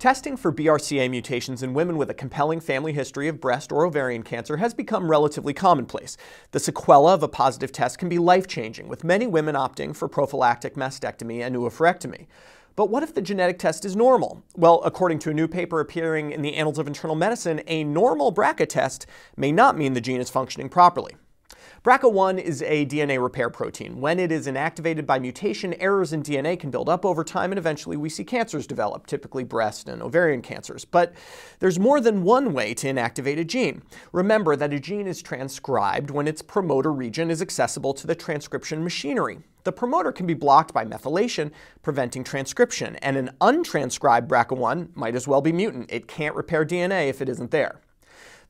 Testing for BRCA mutations in women with a compelling family history of breast or ovarian cancer has become relatively commonplace. The sequela of a positive test can be life-changing, with many women opting for prophylactic mastectomy and oophorectomy. But what if the genetic test is normal? Well, according to a new paper appearing in the Annals of Internal Medicine, a normal BRCA test may not mean the gene is functioning properly. BRCA1 is a DNA repair protein. When it is inactivated by mutation, errors in DNA can build up over time and eventually we see cancers develop, typically breast and ovarian cancers. But there's more than one way to inactivate a gene. Remember that a gene is transcribed when its promoter region is accessible to the transcription machinery. The promoter can be blocked by methylation, preventing transcription, and an untranscribed BRCA1 might as well be mutant. It can't repair DNA if it isn't there.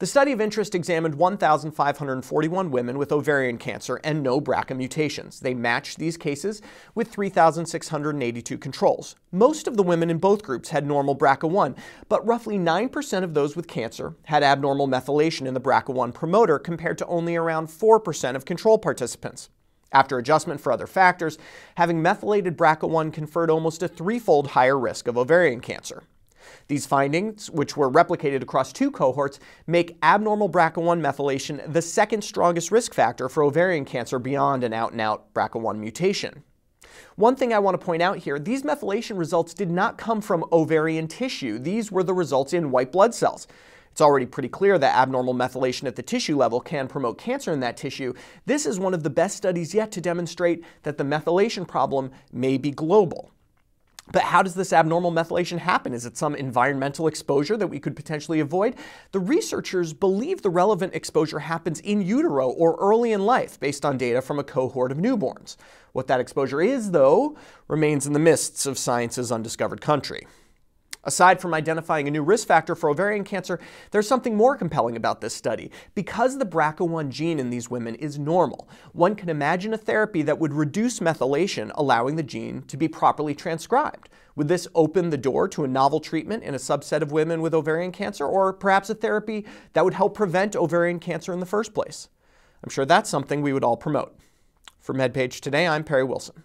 The study of interest examined 1,541 women with ovarian cancer and no BRCA mutations. They matched these cases with 3,682 controls. Most of the women in both groups had normal BRCA1, but roughly 9% of those with cancer had abnormal methylation in the BRCA1 promoter compared to only around 4% of control participants. After adjustment for other factors, having methylated BRCA1 conferred almost a threefold higher risk of ovarian cancer. These findings, which were replicated across two cohorts, make abnormal BRCA1 methylation the second strongest risk factor for ovarian cancer beyond an out-and-out BRCA1 mutation. One thing I want to point out here, these methylation results did not come from ovarian tissue. These were the results in white blood cells. It's already pretty clear that abnormal methylation at the tissue level can promote cancer in that tissue. This is one of the best studies yet to demonstrate that the methylation problem may be global. But how does this abnormal methylation happen? Is it some environmental exposure that we could potentially avoid? The researchers believe the relevant exposure happens in utero or early in life based on data from a cohort of newborns. What that exposure is, though, remains in the mists of science's undiscovered country. Aside from identifying a new risk factor for ovarian cancer, there's something more compelling about this study. Because the BRCA1 gene in these women is normal, one can imagine a therapy that would reduce methylation, allowing the gene to be properly transcribed. Would this open the door to a novel treatment in a subset of women with ovarian cancer, or perhaps a therapy that would help prevent ovarian cancer in the first place? I'm sure that's something we would all promote. For MedPage Today, I'm Perry Wilson.